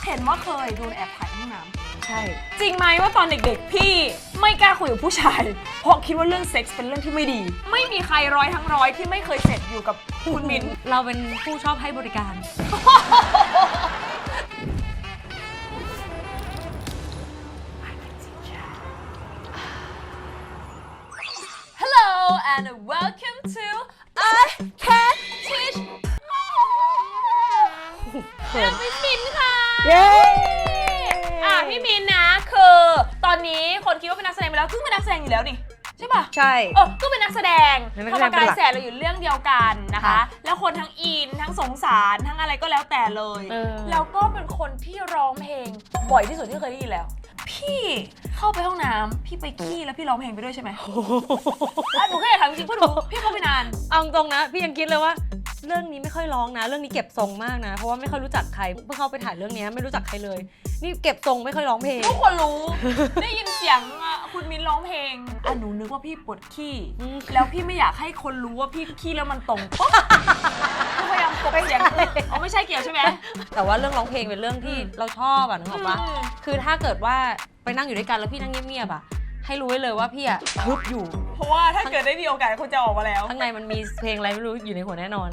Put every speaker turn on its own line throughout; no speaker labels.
เห็นว่าเคยโดนแอบถ่ายในห้องน้ำ
ใช่
จริงไหมว่าตอนเด็กๆพี่ไม่กล้าคุยกับผู้ชายเพราะคิดว่าเรื่องเซ็กส์เป็นเรื่องที่ไม่ดี ไม่มีใครร้อยทั้งร้อยที่ไม่เคยเสร็จอยู่กับคุณมิ้น
เราเป็นผู้ชอบให้บริการ
Hello and welcome to I Can Teach พี่มิ้นค่ะ
เย้
พี่มิ้นนะคือตอนนี้คนคิดว่าเป็นนักแสดงไปแล้วคือเป็นนักแสดงอยู่แล้วนี่ใช่ป่ะ
ใช่
ก็เป็นนักแสดง
เป็นนัก
ธร
แส
ร
ด
ม
งเป็น
กาย
หลัก
แสนเราอยู่เรื่องเดียวกันนะคะ
ค่ะ
แล้วคนทั้งอินทั้งสงสารทั้งอะไรก็แล้วแต่เลย แล้วก็เป็นคนที่ร้องเพลงบ่อยที่สุดที่เคยได้ยินแล้ว พี่เข้าไปห้องน้ำพี่ไปขี้แล้วพี่ร้องเพลงไปด้วยใช่ไหมหนูแค่อยากถามจริงๆเพราะหนูพี่เข้าไปนาน
เอาตรงนะพี่ยังคิดเลยว่าเรื่องนี้ไม่ค่อยร้องนะ เรื่องนี้เก็บทรงมากนะ เพราะว่าไม่ค่อยรู้จักใครเพิ่งเข้าไปถ่ายเรื่องนี้ไม่รู้จักใครเลย นี่เก็บทรงไม่ค่อยร้องเพลง
ทุกคนรู้ ได้ยินเสียงคุณมิ้นร้องเพลงหนูนึกว่าพี่ปวดขี้ แล้วพี่ไม่อยากให้คนรู้ว่าพี่ขี้แล้วมันตรงปุ๊บพยายามกบเสียงไม่ใช่เกี่ยวใช่ไหม
แต่ว่าเรื่องร้องเพลงเป็นเรื่องที่เราชอบนึกออกปะคือถ้าเกิดว่าไปนั่งอยู่ด้วยกันแล้วพี่นั่งเงียบๆให้รู้ไว้เลยว่าพี่ฮึบอยู่
เพราะว่าถ้าเกิดได้มีโอกาสคุณจะออกมาแล้ว
ข้างในมันมีเพลงอะไรไม่รู้อยู่ในหัวแน่นอน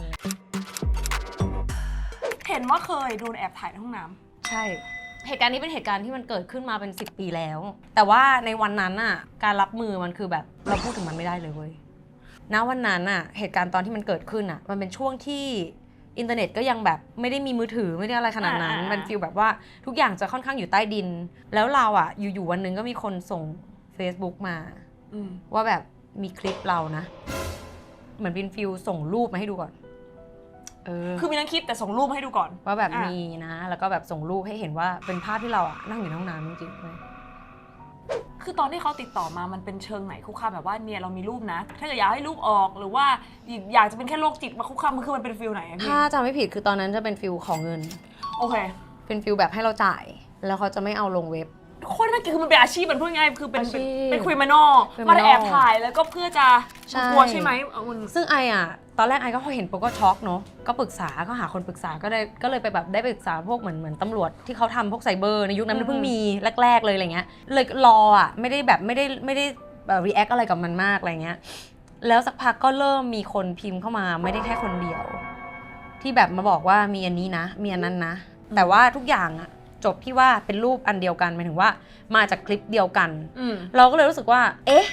เห็นว่าเคยโดนแอบถ่ายในห้องน้ำ
ใช่ เหตุการณ์นี้เป็นเหตุการณ์ที่มันเกิดขึ้นมาเป็น10 ปีแล้ว แต่ว่าในวันนั้นการรับมือมันคือแบบเราพูดถึงมันไม่ได้เลยเว้ย ณ วันนั้นเหตุการณ์ตอนที่มันเกิดขึ้นมันเป็นช่วงที่อินเทอร์เน็ตก็ยังแบบไม่ได้มีมือถือไม่ได้อะไรขนาดนั้น มันฟีลแบบว่าทุกอย่างจะค่อนข้างอยู่ใต้ดิน แล้วเราอยู่ๆวันหนึงก็มีคนส่ง Facebook มาว่าแบบมีคลิปเรานะ เหมือนเป็นฟีลส่งรูปมาให้ดูก่อน
คือมีทั้งคลิปแต่ส่งรูปให้ดูก่อน
ว่าแบบมีนะ แล้วก็แบบส่งรูปให้เห็นว่าเป็นภาพที่เรานั่งอยู่ในห้องน้ำจริงๆเลย
คือตอนที่เขาติดต่อมามันเป็นเชิงไหนคุกคามแบบว่าเนี่ยเรามีรูปนะ ถ้าเกิดอยากให้รูปออกหรือว่าอยากจะเป็นแค่โรคจิตมาคุกคามมันคือมันเป็นฟิลไหนอะพี่
ถ้าจำไม่ผิดคือตอนนั้นจะเป็นฟิลของเงิน
โอเค
เป็นฟิลแบบให้เราจ่าย แล้วเขาจะไม่เอาลงเว็บ
โคตรน่าเกลียดคือมันเป็นอาชีพมันพูดง่ายคือเป็น
อาชีพ
เป็นคุยมานอก
คุย
มา
มา
แอบถ่ายแล้วก็เพื่อจะ
ใช่
กลัวใช่ไหมมัน
ซึ่งตอนแรกก็พอเห็นปุ๊บก็ช็อกเนาะ ก็ปรึกษา ก็หาคนปรึกษา ก็เลยไปแบบได้ปรึกษาพวกเหมือนตำรวจที่เขาทำพวกไซเบอร์ในยุคนั้นมันเพิ่งมีแรกๆเลยอะไรเงี้ย เลยรอไม่ได้รีแอคอะไรกับมันมากอะไรเงี้ย แล้วสักพักก็เริ่มมีคนพิมพ์เข้ามาไม่ได้แค่คนเดียว ที่แบบมาบอกว่ามีอันนี้นะ มีอันนั้นนะ แต่ว่าทุกอย่างจบที่ว่าเป็นรูปอันเดียวกันหมายถึงว่ามาจากคลิปเดียวกัน เราก็เลยรู้สึกว่า เอ๊ะ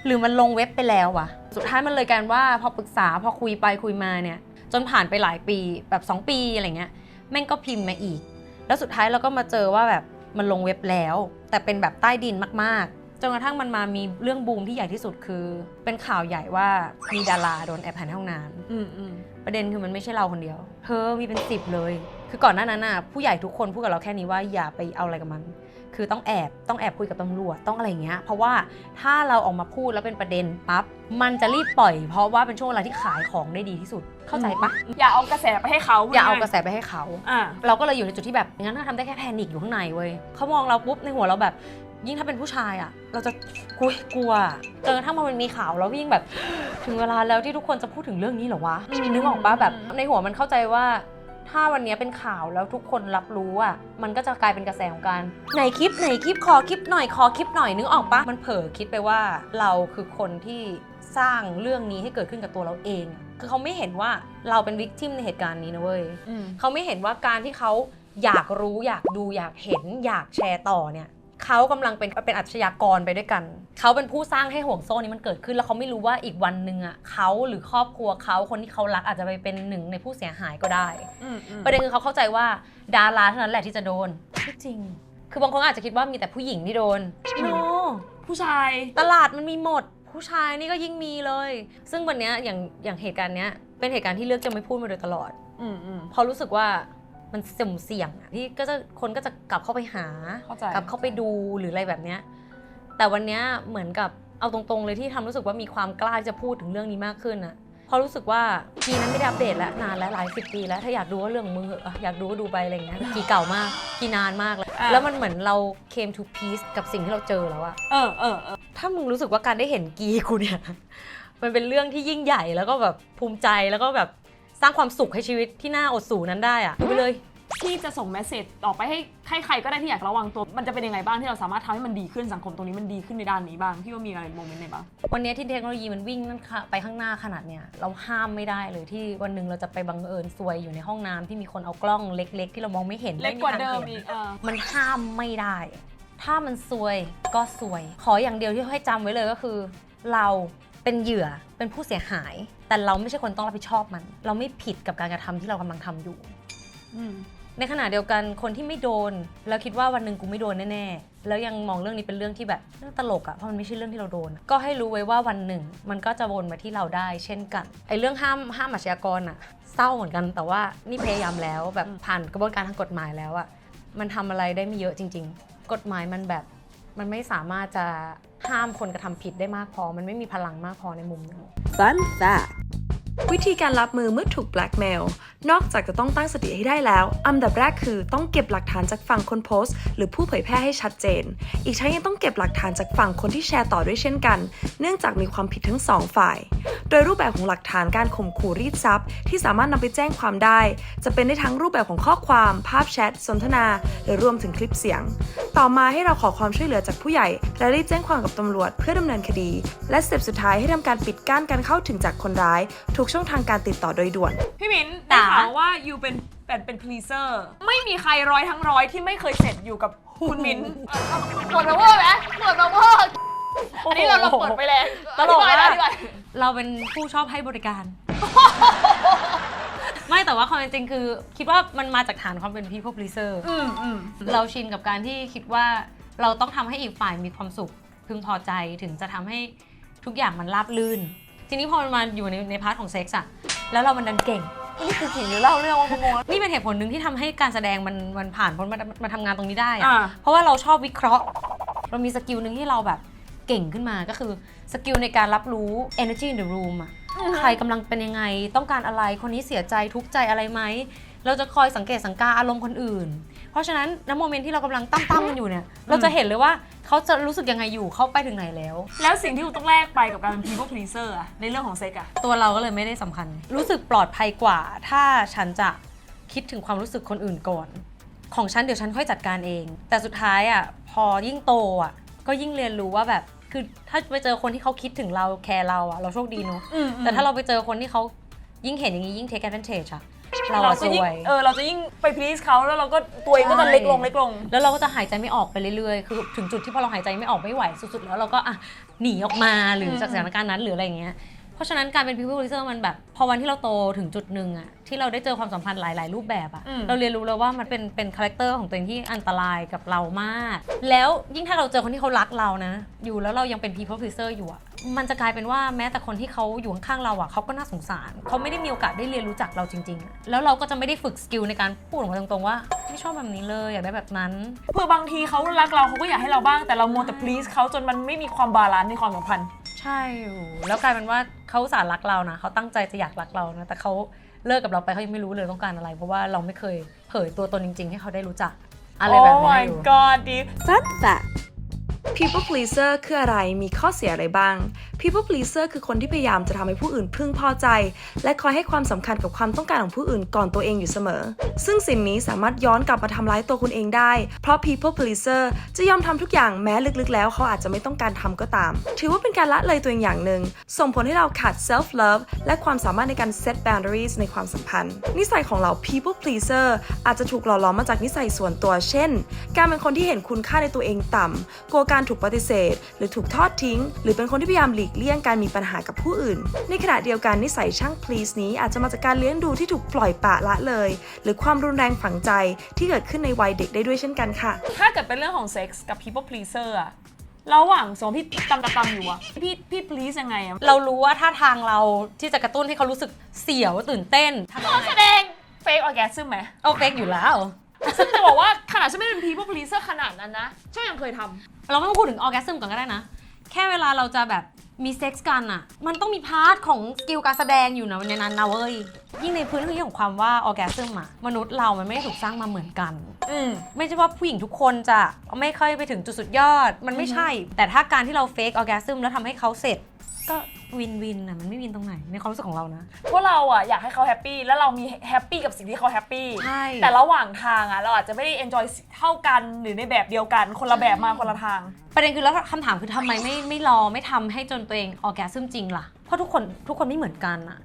หรือมันลงเว็บไปแล้ววะ สุดท้ายมันเลยกันว่าพอปรึกษาพอคุยไปคุยมาเนี่ยจนผ่านไปหลายปีแบบ2 ปีอะไรเงี้ยแม่งก็พิมพ์มาอีก แล้วสุดท้ายเราก็มาเจอว่าแบบมันลงเว็บแล้ว แต่เป็นแบบใต้ดินมากๆจนกระทั่งมันมามีเรื่องบูมที่ใหญ่ที่สุดคือ เป็นข่าวใหญ่ว่ามีดาราโดนแอบถ่ายในห้องน้ำประเด็นคือมันไม่ใช่เราคนเดียวเธอมีเป็น10เลยคือก่อนหน้านั้นผู้ใหญ่ทุกคนพูดกับเราแค่นี้ว่าอย่าไปเอาอะไรกับมันคือต้องแอบคุยกับตำรวจต้องอะไรเงี้ยเพราะว่าถ้าเราออกมาพูดแล้วเป็นประเด็นปั๊บมันจะรีบปล่อยเพราะว่าเป็นช่วงเวลาที่ขายของได้ดีที่สุดเข้าใจปะ
อย่าเอากระแสไปให้เขา
อย่าเอากระแสไปให้เขา
อ่ะ
เราก็เลยอยู่ในจุดที่แบบงั้นก็ทำได้แค่แพนิคอยู่ข้างในเว้ยเขามองเราปุ๊บในหัวเราแบบยิ่งถ้าเป็นผู้ชายเราจะกลัวจนกระทั่งพอมันมีข่าวแล้วยิ่งแบบถึงเวลาแล้วที่ทุกคนจะพูดถึงเรื่องนี้เหรอวะนึกออกปะแบบในหัวมันเข้าใจว่าถ้าวันนี้เป็นข่าวแล้วทุกคนรับรู้มันก็จะกลายเป็นกระแสของการไหนคลิปขอคลิปหน่อยนึกออกปะมันเผลอคิดไปว่าเราคือคนที่สร้างเรื่องนี้ให้เกิดขึ้นกับตัวเราเองคือเขาไม่เห็นว่าเราเป็นวิกทิมในเหตุการณ์นี้นะเว้ยเขาไม่เห็นว่าการที่เขาอยากรู้อยากดูอยากเห็นอยากแชร์ต่อเนี่ยเขากำลังเป็นอาชญากรไปด้วยกันเขาเป็นผู้สร้างให้ห่วงโซ่นี้มันเกิดขึ้นแล้วเขาไม่รู้ว่าอีกวันหนึ่งเขาหรือครอบครัวเขาคนที่เขารักอาจจะไปเป็นหนึ่งในผู้เสียหายก็ได้ประเด็นคือเขาเข้าใจว่าดาราเท่านั้นแหละที่จะโดนไม่จริงคือบางคนอาจจะคิดว่ามีแต่ผู้หญิงที่โดน no
ผู้ชาย
ตลาดมันมีหมดผู้ชายนี่ก็ยิ่งมีเลยซึ่งวันนี้อย่างเหตุการณ์เนี้ยเป็นเหตุการณ์ที่เลือกจะไม่พูดมาโดยตลอดพอรู้สึกว่ามันเสี่ยงที่คนก็จะกลับเข้าไปหากลับเข้าไปดูหรืออะไรแบบเนี้ยแต่วันนี้เหมือนกับเอาตรงๆเลยที่ทำรู้สึกว่ามีความกล้าจะพูดถึงเรื่องนี้มากขึ้นพอรู้สึกว่ากีนั้นไม่ได้อัปเดตแล้วนานแล้วหลาย10 ปีแล้วถ้าอยากดูว่าเรื่องของมึงเหอะอยากดูก็ดูไปอะไรอย่างเงี้ยกีเก่ามากกีนานมากแล้วมันเหมือนเรา came to peace กับสิ่งที่เราเจอแล้วถ้ามึงรู้สึกว่าการได้เห็นกีกูเนี่ยมันเป็นเรื่องที่ยิ่งใหญ่แล้วก็แบบภูมิใจแล้วก็แบบสร้างความสุขให้ชีวิตที่น่าอดสูนั้นได้ดูไปเลย
ที่จะส่งเมสเซจออกไปให้ใครก็ได้ที่อยากระวังตัวมันจะเป็นยังไงบ้างที่เราสามารถทำให้มันดีขึ้นสังคมตรงนี้มันดีขึ้นในด้านนี้บ้างพี่ว่ามีอะไรโมเมนต์ไหนบ้าง
วันนี้ที่เทคโนโลยีมันวิ่งนั่นค่ะไปข้างหน้าขนาดเนี้ยเราห้ามไม่ได้เลยที่วันหนึ่งเราจะไปบังเอิญซวยอยู่ในห้องน้ำที่มีคนเอากล้องเล็กๆที่เรามองไม่เห็น
เล็กกว่าเดิมอีก
มันห้ามไม่ได้ถ้ามันซวยก็ซวยขออย่างเดียวที่ให้จำไว้เลยก็คือเราเป็นเหยื่อเป็นผู้เสียหายแต่เราไม่ใช่คนต้องรับผิดชอบมันเราไม่ผิดกับการกระทำที่เรากำลังทำอยู่ในขณะเดียวกันคนที่ไม่โดนแล้วคิดว่าวันหนึ่งกูไม่โดนแน่ๆแล้วยังมองเรื่องนี้เป็นเรื่องที่แบบเรื่องตลกอะเพราะมันไม่ใช่เรื่องที่เราโดนก็ให้รู้ไว้ว่าวันหนึ่งมันก็จะวนมาที่เราได้เช่นกันไอ้เรื่องห้ามอาชญากรอะเศร้าเหมือนกันแต่ว่านี่พยายามแล้วแบบผ่านกระบวนการทางกฎหมายแล้วอะมันทำอะไรได้ไม่เยอะจริงๆกฎหมายมันแบบมันไม่สามารถจะห้ามคนกระทำผิดได้มากพอมันไม่มีพลังมากพอในมุมนึง
Fun fact วิธีการรับมือเมื่อถูกแบล็กเมลนอกจากจะต้องตั้งสติให้ได้แล้วอันดับแรกคือต้องเก็บหลักฐานจากฝั่งคนโพสต์หรือผู้เผยแพร่ให้ชัดเจนอีกทั้งยังต้องเก็บหลักฐานจากฝั่งคนที่แชร์ต่อด้วยเช่นกันเนื่องจากมีความผิดทั้งสองฝ่ายโดยรูปแบบของหลักฐานการข่มขู่รีดทรัพย์ที่สามารถนำไปแจ้งความได้จะเป็นได้ทั้งรูปแบบของข้อความภาพแชทสนทนาหรือรวมถึงคลิปเสียงต่อมาให้เราขอความช่วยเหลือจากผู้ใหญ่และรีบแจ้งความกับตำรวจเพื่อดำเนินคดีและสเต็ปสุดท้ายให้ทำการปิดกั้นการเข้าถึงจากคนร้ายทุกช่องทางการติดต่อโดยด่วน
พี่มิ้นได้ข่าวว่ายูเป็นพลีเซอร์ไม่มีใคร100 ที่ไม่เคยเสร็จอยู่กับคุณมิ้นเปิดมาเวอร์ไหมเปิดมาเวอร์อันนี้เราเปิดไปแล้ว
ตลกนะเราเป็นผู้ชอบให้บริการ ไม่แต่ว่าความจริงคือคิดว่ามันมาจากฐานความเป็น people pleaser เราชินกับการที่คิดว่าเราต้องทำให้อีกฝ่ายมีความสุขพึงพอใจถึงจะทำให้ทุกอย่างมันราบรื่นทีนี้พอมันมาอยู่ในพาร์ทของเซ็กซ์อะแล้วเรามันดันเก่ง
นี่คือขิงหรือเล่าเรื่องว่างง
นี่เป็นเหตุผลหนึ่งที่ทำให้การแสดงมันผ่านพ้นมาทำงานตรงนี้ได้อะเพราะว่าเราชอบวิเคราะห์เรามีสกิลหนึ่งที่เราแบบเก่งขึ้นมาก็คือสกิลในการรับรู้ energy in the room อะใครกำลังเป็นยังไงต้องการอะไรคนนี้เสียใจทุกข์ใจอะไรไหมเราจะคอยสังเกตสังกาอารมณ์คนอื่นเพราะฉะนั้นณโมเมนต์ที่เรากำลังตั้มกันอยู่เนี่ยเราจะเห็นเลยว่าเขาจะรู้สึกยังไงอยู่เขาไปถึงไหนแล้ว
สิ่งที่คุณต้องแลกไปกับการเป็น people pleaser อะในเรื่องของเซ็กอะ
ตัวเราก็เลยไม่ได้สำคัญรู้สึกปลอดภัยกว่าถ้าฉันจะคิดถึงความรู้สึกคนอื่นก่อนของฉันเดี๋ยวฉันค่อยจัดการเองแต่สุดท้ายอะพอยิ่งโตอะก็ยิ่งเรียนรู้ว่าแบบคือถ้าไปเจอคนที่เขาคิดถึงเราแคร์เราอะเราโชคดีเนอะแต่ถ้าเราไปเจอคนที่เขายิ่งเห็นอย่างนี้ยิ่ง take advantage อะเราจะยิ่ง
เราจะยิ่งไป please เขาแล้วเราก็ตัวเองก็จะเล็กลง
แล้วเราก็จะหายใจไม่ออกไปเรื่อยๆคือถึงจุดที่พอเราหายใจไม่ออกไม่ไหวสุดๆแล้วเราก็หนีออกมาหรือจากสถานการณ์นั้นหรืออะไรอย่างเงี้ยเพราะฉะนั้นการเป็น people pleaser มันแบบพอวันที่เราโตถึงจุดหนึ่งอะที่เราได้เจอความสัมพันธ์หลายๆรูปแบบอะเราเรียนรู้แล้วว่ามันเป็นคาแรคเตอร์ของตัวเองที่อันตรายกับเรามากแล้วยิ่งถ้าเราเจอคนที่เขารักเรานะอยู่แล้วเรายังเป็น people pleaser อยู่อะมันจะกลายเป็นว่าแม้แต่คนที่เขาอยู่ข้างๆเราอะเขาก็น่าสงสารเขาไม่ได้มีโอกาสได้เรียนรู้จักเราจริงๆแล้วเราก็จะไม่ได้ฝึกสกิลในการพูดออกมาตรงๆว่าไม่ชอบแบบนี้เลยอยากได้แบบนั้น
เพื่อบางทีเขารักเราเขาก็อยากให้เราบ้างแต่เรามัวแต่ please เขาจนมันไม่มีความบาลานซ์ในความสัมพันธ์
ใช่แล้วกลายเป็นว่าเขาอุตส่าห์รักเรานะเขาตั้งใจจะอยากรักเรานะแต่เขาเลิกกับเราไปเขายังไม่รู้เลยต้องการอะไรเพราะว่าเราไม่เคยเผยตัวตนจริงๆให้เขาได้รู้จักอะไรแบบนี้
Oh my god ดี
Fun fact People pleaser คืออะไรมีข้อเสียอะไรบ้าง People pleaser คือคนที่พยายามจะทำให้ผู้อื่นพึงพอใจและคอยให้ความสำคัญกับความต้องการของผู้อื่นก่อนตัวเองอยู่เสมอซึ่งสิ่งนี้สามารถย้อนกลับมาทำร้ายตัวคุณเองได้เพราะ People pleaser จะยอมทำทุกอย่างแม้ลึกๆแล้วเขาอาจจะไม่ต้องการทำก็ตามถือว่าเป็นการละเลยตัวเองอย่างหนึ่งส่งผลให้เราขาด self love และความสามารถในการ set boundaries ในความสัมพันธ์นิสัยของเรา People pleaser อาจจะถูกหล่อหลอมมาจากนิสัยส่วนตัวเช่นการเป็นคนที่เห็นคุณค่าในตัวเองต่ำกลัวการถูกปฏิเสธหรือถูกทอดทิ้งหรือเป็นคนที่พยายามหลีกเลี่ยงการมีปัญหากับผู้อื่นในขณะเดียวกันนิสัยช่าง please นี้อาจจะมาจากการเลี้ยงดูที่ถูกปล่อยปละละเลยหรือความรุนแรงฝังใจที่เกิดขึ้นในวัยเด็กได้ด้วยเช่นกันค่ะ
ถ้าเกิดเป็นเรื่องของเซ็กส์กับ people pleaser อะระหว่างสมมติพี่ตำอยู่อะพี่ please ยังไงอะ
เรารู้ว่าท่าทางเราที่จะกระตุ้นให้เขารู้สึกเสียวตื่นเต้น
เขาแสดง fake orgasm ไหม
fake อยู่แล้ว
ฉันจะบอกว่าขนาดฉันไม่เป็น people pleaser ขนาดนั้นนะฉันยังเคยทำ
เราไม่ต้องพูดถึง orgasm ก่อนก็ได้นะแค่เวลาเราจะแบบมีเซ็กส์กันอะมันต้องมีพาร์ทของสกิลการแสดงอยู่นะในนั้นนะเว้ย ยิ่งในพื้นที่ของความว่าออร์แกซึมอะมนุษย์เรามันไม่ได้ถูกสร้างมาเหมือนกันไม่ใช่ว่าผู้หญิงทุกคนจะไม่ค่อยไปถึงจุดสุดยอดมันไม่ใช่ แต่ถ้าการที่เราเฟกออร์แกซึมแล้วทำให้เขาเสร็จก็วินวินอะมันไม่วินตรงไหนในความรู้สึกของเรานะ
เพราะเราอะอยากให้เขาแฮปปี้แล้วเรามีแฮปปี้กับสิ่งที่เขาแฮปปี้
ใช่
แต่ระหว่างทางอะเราอาจจะไม่ได้เอนจอยเท่ากันหรือในแบบเดียวกันคนละแบบมาคนละทาง
ประเด็นคือแล้วคำถามคือทำไมไม่รอไม่ทำให้จนตัวเองออร์แกซึมจริงล่ะเพราะทุกคนไม่เหมือนกันอะ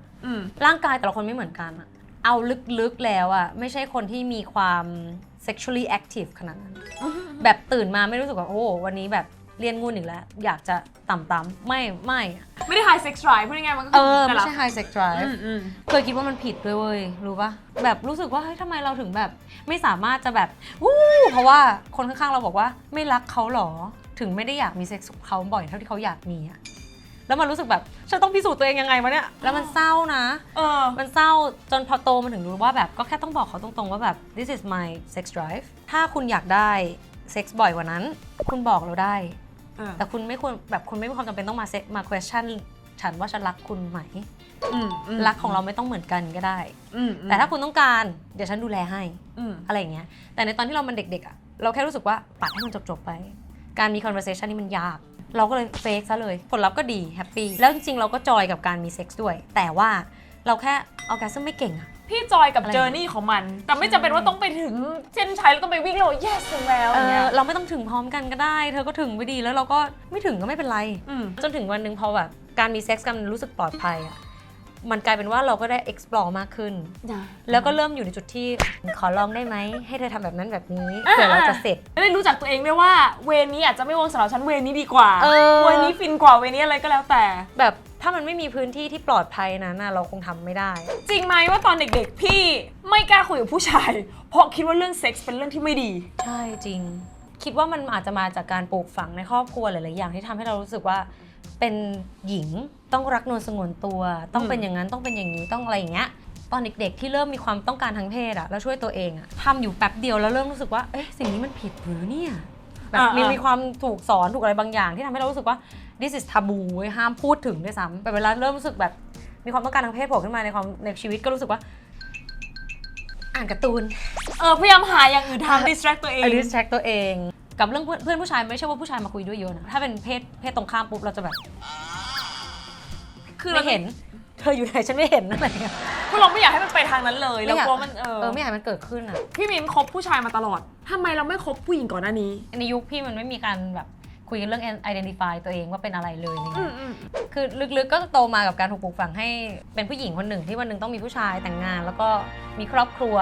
ร่างกายแต่ละคนไม่เหมือนกันอะเอาลึกๆแล้วอะไม่ใช่คนที่มีความ sexually active ขนาดนั้นแบบตื่นมาไม่รู้สึกว่าโอ้วันนี้แบบเรียนงูอีกแล้วอยากจะต่ำๆไม่
ได้ high sex drive พูดง่ายๆมันก็
ไม่ใช่ high sex drive เคยคิดว่ามันผิดด้วยเว้ยรู้ปะแบบรู้สึกว่าเฮ้ยทำไมเราถึงแบบไม่สามารถจะแบบวู้เพราะว่าคนข้างๆเราบอกว่าไม่รักเขาหรอถึงไม่ได้อยากมีเซ็กส์กับเขาบ่อยเท่าที่เขาอยากมีอะแล้วมันรู้สึกแบบฉันต้องพิสูจน์ตัวเองยังไงวะเนี่ยแล้วมันเศร้านะมันเศร้าจนพอโตมันถึงรู้ว่าแบบก็แค่ต้องบอกเขาตรงๆว่าแบบ this is my sex drive ถ้าคุณอยากได้เซ็กส์บ่อยกว่านั้นคุณบอกเราได้แต่คุณไม่ควรแบบคุณไม่มีความจำเป็นต้องมา question ฉันว่าฉันรักคุณไหมรักของเราไม่ต้องเหมือนกันก็ได้แต่ถ้าคุณต้องการเดี๋ยวฉันดูแลให้อะไรอย่างเงี้ยแต่ในตอนที่เรามันเด็กๆอ่ะเราแค่รู้สึกว่าปัดให้มันจบๆไปการมี conversation นี่มันยากเราก็เลยเฟกซะเลยผลลัพธ์ก็ดีแฮปปี้แล้วจริงๆเราก็จอยกับการมีเซ็กซ์ด้วยแต่ว่าเราแค่ออร์แกซึมไม่เก่งอะ
พี่จอยกับเจอร์นี่ของมันแต่ไม่จำเป็นว่าต้องไปถึงเส้นชัยแล้วต้องไปวิ่งแล้ว yes ถึงแล้ว
เราไม่ต้องถึงพร้อมกันก็ได้เธอก็ถึงไปดีแล้วเราก็ไม่ถึงก็ไม่เป็นไรจนถึงวันนึงพอแบบการมีเซ็กซ์กันรู้สึกปลอดภัยอะมันกลายเป็นว่าเราก็ได้ explore มากขึ้นแล้วก็เริ่มอยู่ในจุดที่ขอลองได้ไหมให้เธอทำแบบนั้นแบบนี้เดี๋ยวเราจะเสร็จ
ได้รู้จักตัวเองด้วยว่าเวรนี้อาจจะไม่เวิร์กสำหรับฉันเวรนี้ดีกว่าเวรนี้ฟินกว่าเวรนี้อะไรก็แล้วแต่
แบบถ้ามันไม่มีพื้นที่ที่ปลอดภัยนั้นเราคงทำไม่ได้
จริงไหมว่าตอนเด็กๆพี่ไม่กล้าคุยกับผู้ชายเพราะคิดว่าเรื่องเซ็กส์เป็นเรื่องที่ไม่ดี
ใช่จริงคิดว่ามันอาจจะมาจากการปลูกฝังในครอบครัวหลายๆอย่างที่ทำให้เรารู้สึกว่าเป็นหญิงต้องรักนวลสงวนตัวต้องเป็นอย่างนั้นต้องเป็นอย่างนี้ต้องอะไรอย่างเงี้ยตอนเด็กๆที่เริ่มมีความต้องการทางเพศแล้วช่วยตัวเองทำอยู่แป๊บเดียวแล้วเริ่มรู้สึกว่าเอ๊ะสิ่งนี้มันผิดหรือเนี่ยแบบมีความถูกสอนถูกอะไรบางอย่างที่ทำให้เรารู้สึกว่า this is taboo ห้ามพูดถึงด้วยซ้ำแต่เวลาเริ่มรู้สึกแบบมีความต้องการทางเพศโผล่ขึ้นมาในชีวิตก็รู้สึกว่าอ่านการ์ตูน
พยายามหาอย่างอื่นทำ distract ตัวเอง
distract ตัวเองกับเรื่องเพื่อนผู้ชายไม่ใช่ว่าผู้ชายมาคุยด้วยเยอะนะถ้าเป็นเพศตรงข้ามปุ๊บเราจะแบบคือไม่เห็นเธออยู่ไหนฉันไม่เห็นอะไรเงี้ย
พวกเราไม่อยากให้มันไปทางนั้นเลยแล้วกลัวมัน
ไม่อยากให้มันเกิดขึ้น
พี่มิ้นคบผู้ชายมาตลอดทำไมเราไม่คบผู้หญิงก่อนหน้านี้
ในยุคพี่มันไม่มีการแบบคุยกันเรื่อง identify ตัวเองว่าเป็นอะไรเลยอะไรเงี้ยคือลึกๆก็โตมากับการถูกปลูกฝังให้เป็นผู้หญิงคนหนึ่งที่วันหนึ่งต้องมีผู้ชายแต่งงานแล้วก็มีครอบครัว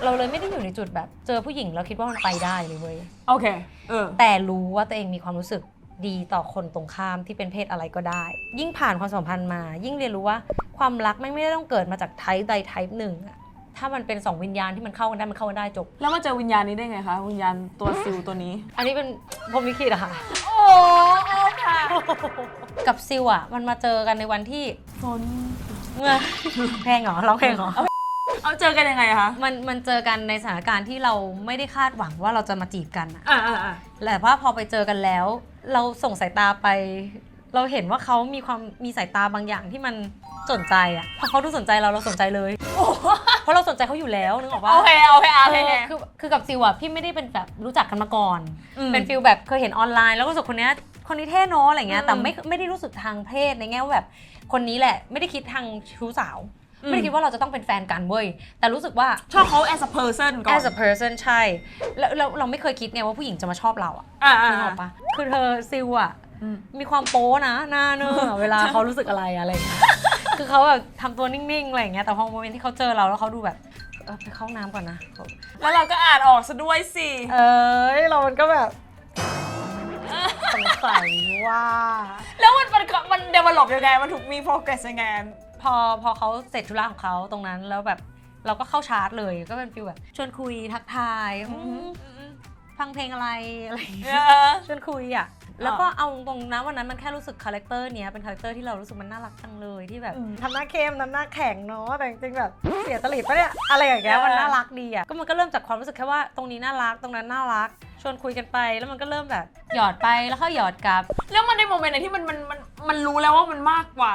เราเลยไม่ได้อยู่ในจุดแบบเจอผู้หญิงแล้วคิดว่ามันไปได้เลยเว้ย
โอเค
แต่รู้ว่าตัวเองมีความรู้สึกดีต่อคนตรงข้ามที่เป็นเพศอะไรก็ได้ยิ่งผ่านความสัมพันธ์มายิ่งเรียนรู้ว่าความรักไม่ได้ต้องเกิดมาจากไทป์ใดไทป์หนึ่งถ้ามันเป็น2วิญญาณที่มันเข้ากันได้มันเข้ากันได้จบ
แล้วมาเจอวิญญาณนี้ได้ไงคะวิญญาณตัวซิลตัวนี้
อันนี้เป็นพรหมลิขิตอะค่ะ
โอ้ค่ะ
กับซิลอะมันมาเจอกันในวันที่
ฝน
เพลงเหรอร้องเพลงเหรอ
เอาเจอกันยังไงคะ
มันเจอกันในสถานการณ์ที่เราไม่ได้คาดหวังว่าเราจะมาจีบกันแต่ว่าพอไปเจอกันแล้วเราส่งสายตาไปเราเห็นว่าเขามีสายตาบางอย่างที่มันสนใจพอเขาดูสนใจเราสนใจเลยเพราะเราสนใจเขาอยู่แล้วนึกออกปะ
โอเค
คือกับซิวพี่ไม่ได้เป็นแบบรู้จักกันมาก่อนเป็นฟิลแบบเคยเห็นออนไลน์แล้วก็รู้สึกคนนี้เท่เนาะอะไรเงี้ยแต่ไม่ได้รู้สึกทางเพศในแง่ว่าแบบคนนี้แหละไม่ได้คิดทางชู้สาวไม่ได้คิดว่าเราจะต้องเป็นแฟนกันเว้ยแต่รู้สึกว่า
ชอบเขา as a person ก่อน
as a person ใช่แล้วเราไม่เคยคิดไงว่าผู้หญิงจะมาชอบเรานึกออกปะคือเธอซิวมีความโป๊นะหน้าเนอะเวลาเขารู้สึกอะไรคือเขาแบบทำตัวนิ่งๆอะไรอย่างเงี้ยแต่พอโมเมนต์ที่เขาเจอเราแล้วเขาดูแบบไปเข้าน้ำก่อนนะ
แล้วเราก็อ่านออกซะด้วยสิ
เรามันก็แบบสงสัยว่า
แล้วมันเดเวลลอปยังไงมันถูกมี progress ยังไง
พอเขาเสร็จธุระของเขาตรงนั้นแล้วแบบเราก็เข้าชาร์จเลยก็เป็นฟีลแบบชวนคุยทักทายฟังเพลงอะไรชวนคุยแล้วก็เอาตรงนะวันนั้นมันแค่รู้สึกคาแรคเตอร์เนี้ยเป็นคาแรคเตอร์ที่เรารู้สึกมันน่ารักจังเลยที่แบบทำหน้าเข้มทำหน้าแข็งเนาะแต่จริงๆแบบเสียตลิดปะเนี่ยอะไรอย่างเงี้ยมันน่ารักดีก็มันก็เริ่มจากความรู้สึกแค่ว่าตรงนี้น่ารักตรงนั้นน่ารักชวนคุยกันไปแล้วมันก็เริ่มแบบหยอดไปแล้วก็หยอดกลับ
แล้วมันในโมเมนต์ไหนที่มันรู้แล้วว่ามันมากกว่า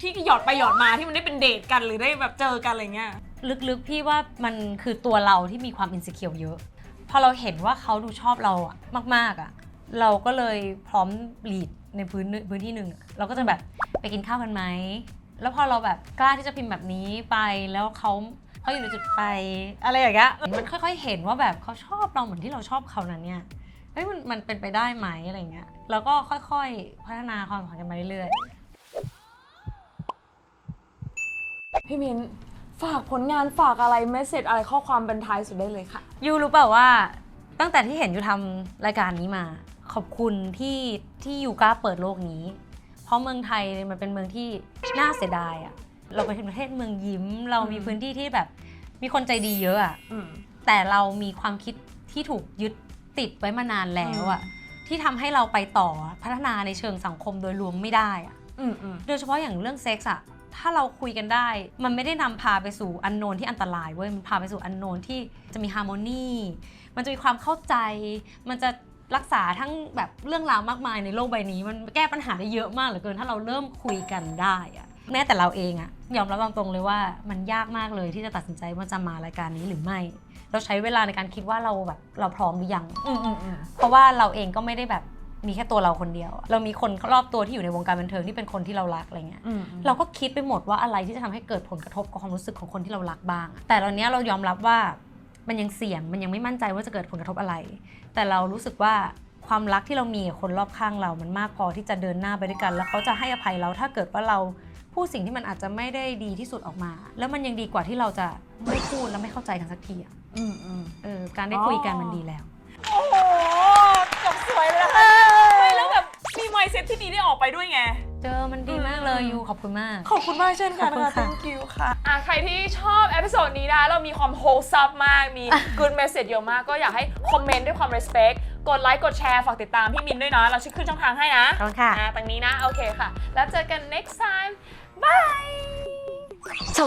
ที่หยอดไปหยอดมาที่มันได้เป็นเดทกันหรือได้แบบเจอกันอะไรเงี้ย
ลึกๆพี่ว่ามันคือตัวเราที่มีความอินสิเคียวเยอะพอเราเห็นว่าเขาดูชอบเราอะมากๆอะเราก็เลยพร้อมลีดในพื้นที่หนึ่งเราก็จะแบบไปกินข้าวกันไหมแล้วพอเราแบบกล้าที่จะพิมพ์แบบนี้ไปแล้วเขาอยู่ในจุดไปอะไรอย่างเงี้ยมันค่อยๆเห็นว่าแบบเขาชอบเราเหมือนที่เราชอบเขานั้นเนี่ยเฮ้ยมันเป็นไปได้ไหมอะไรเงี้ยแล้วก็ค่อยๆพัฒนาความสัมพันธ์กันมาเรื่อย
ๆพี่มิ้นฝากผลงานฝากอะไรเมสเสจอะไรข้อความบรรทายสุดได้เลยค่ะ
ยูรู้เปล่าว่าตั้งแต่ที่เห็นยูทำรายการนี้มาขอบคุณที่ยูกล้าเปิดโลกนี้เพราะเมืองไทยมันเป็นเมืองที่น่าเสียดายอะเราเป็นประเทศเมืองยิ้มเรามีพื้นที่ที่แบบมีคนใจดีเยอะอะแต่เรามีความคิดที่ถูกยึดติดไว้มานานแล้วอะที่ทำให้เราไปต่อพัฒนาในเชิงสังคมโดยรวมไม่ได้อะโดยเฉพาะอย่างเรื่องเซ็กส์อะถ้าเราคุยกันได้มันไม่ได้นำพาไปสู่อันโนนที่อันตรายเว้ยมันพาไปสู่อันโนนที่จะมีฮาร์โมนีมันจะมีความเข้าใจมันจะรักษาทั้งแบบเรื่องราวมากมายในโลกใบนี้มันแก้ปัญหาได้เยอะมากเหลือเกินถ้าเราเริ่มคุยกันได้อะแม้แต่เราเองอะยอมรับตรงๆเลยว่ามันยากมากเลยที่จะตัดสินใจว่าจะมารายการนี้หรือไม่เราใช้เวลาในการคิดว่าเราพร้อมหรือยังเพราะว่าเราเองก็ไม่ได้แบบมีแค่ตัวเราคนเดียวเรามีคนรอบตัวที่อยู่ในวงการบันเทิงที่เป็นคนที่เรารักอะไรเงี้ยเราก็คิดไปหมดว่าอะไรที่จะทำให้เกิดผลกระทบกับความรู้สึกของคนที่เรารักบ้างแต่ตอนนี้เรายอมรับว่ามันยังเสี่ยงมันยังไม่มั่นใจว่าจะเกิดผลกระทบอะไรแต่เรารู้สึกว่าความรักที่เรามีกับคนรอบข้างเรามันมากพอที่จะเดินหน้าไปด้วยกันแล้วเขาจะให้อภัยเราถ้าเกิดว่าเราพูดสิ่งที่มันอาจจะไม่ได้ดีที่สุดออกมาแล้วมันยังดีกว่าที่เราจะไม่พูดแล้วไม่เข้าใจกันสักทีอ่ะการได้คุยกันมันดีแล้ว
โอ้โหจบสวยเลยนะคะไม่แล้วแบบมีไมซ์เซ็ตที่ดีได้ออกไปด้วยไง
มันดีมากเลยยูขอบคุณมาก
ขอบคุณมากเช่นกันค่ะ thank you ค่ะใครที่ชอบเอพิโซดนี้นะเรามีความ wholesome มากมี good message เยอะมากก็อยากให้คอมเมนต์ด้วยความ respect กดไลค์กดแชร์ฝากติดตามพี่มินด้วยนะเราขึ้นช่องทางให้นะ
ขอบคุณค่ะ
ตรงนี้นะโอเคค่ะแล้วเจอกัน next time bye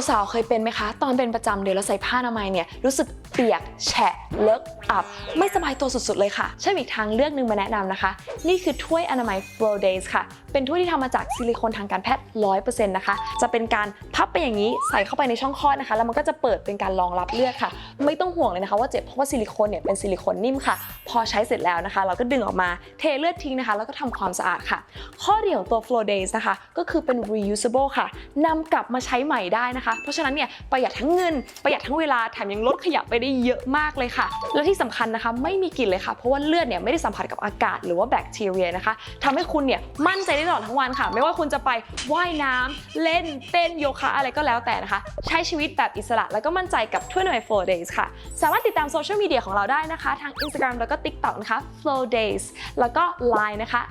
สาวๆเคยเป็นไหมคะตอนเป็นประจำเดือนแล้วใส่ผ้าอนามัยเนี่ยรู้สึกเปียกแฉะเลอะอับไม่สบายตัวสุดๆเลยค่ะใช่อีกทางเลือกนึงมาแนะนำนะคะนี่คือถ้วยอนามัย Flow Days ค่ะเป็นถ้วยที่ทำมาจากซิลิโคนทางการแพทย์ 100% นะคะจะเป็นการพับไปอย่างนี้ใส่เข้าไปในช่องคลอดนะคะแล้วมันก็จะเปิดเป็นการรองรับเลือดค่ะไม่ต้องห่วงเลยนะคะว่าเจ็บเพราะว่าซิลิโคนเนี่ยเป็นซิลิโคนนิ่มค่ะพอใช้เสร็จแล้วนะคะเราก็ดึงออกมาเทเลือดทิ้งนะคะแล้วก็ทำความสะอาดค่ะข้อดีของตัว Flow Days นะคะก็คือเป็น reusable ค่ะนำกลับมาใช้ใหม่ได้นะคะเพราะฉะนั้นเนี่ยประหยัดทั้งเงินประหยัดทั้งเวลาแถมยังลดขยะไปได้เยอะมากเลยค่ะและที่สำคัญนะคะไม่มีกลิ่นเลยค่ะเพราะว่าเลือดเนี่ยไม่ได้สัมผัสกับอากาศหรือว่าแบคทีเรียนะคะทำให้คุณเนี่ยมั่นใจได้ตลอดทั้งวันค่ะไม่ว่าคุณจะไปว่ายน้ำเล่นเต้นโยคะอะไรก็แล้วแต่นะคะใช้ชีวิตแบบอิสระแล้วก็มั่นใจกับถ้วยอนามัย Flow Days ค่ะสามารถติดตามโซเชียลมีเดียของเราได้นะคะทาง Instagram แล้วก็ TikTok นะคะ Flow Days แล้วก็ Line นะคะ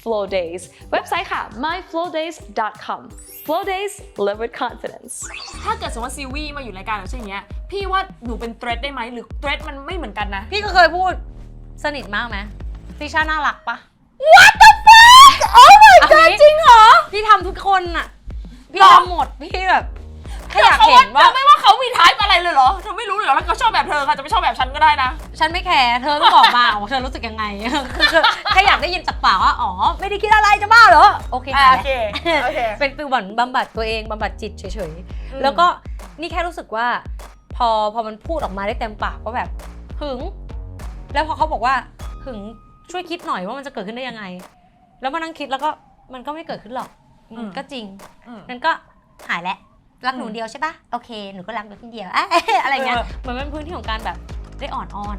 @Flow Days เว็บไซต์ค่ะ myflowdays.com Flow Days live with confidence
ถ้าเกิดสมมติว่าซีวีมาอยู่รายการแบบเช่นนี้พี่ว่าหนูเป็นเทรดได้ไหมหรือเทรดมันไม่เหมือนกันนะ
พี่ก็เคยพูดสนิทมากไหมติช่าน่ารักปะ
What the fuck Oh my god จริงเหรอ
พี่ทำทุกคนอะพี่ทำหมดพี่แบบแค่อยากเห็นว่า
ไม่ว่าเขามีไทป์อะไรเลยเหรอเธอไม่รู้เลยเหรอแล้วเขาชอบแบบเธอค่ะจะไม่ชอบแบบฉันก็ได้นะ
ฉันไม่แคร์เธอต้องบอกมาเธอรู้สึกยังไงคือแค่อยากได้ยินจากปากว่าอ๋อไม่ได้คิดอะไรจะบ้าเหรอโอเค
โอเค
เป็นฟิลบำบัดตัวเองบำบัดจิตเฉยๆแล้วก็นี่แค่รู้สึกว่าพอมันพูดออกมาได้เต็มปากว่าแบบหึงแล้วพอเขาบอกว่าหึงช่วยคิดหน่อยว่ามันจะเกิดขึ้นได้ยังไงแล้วมานั่งคิดแล้วก็มันก็ไม่เกิดขึ้นหรอกก็จริงนั่นก็หายแล้วรักหนูเดียวใช่ปะโอเคหนูก็รักหนูคนเดียวอะไรเงี้ยเหมือนเป็นพื้นที่ของการแบบได้อ่อนอ้อน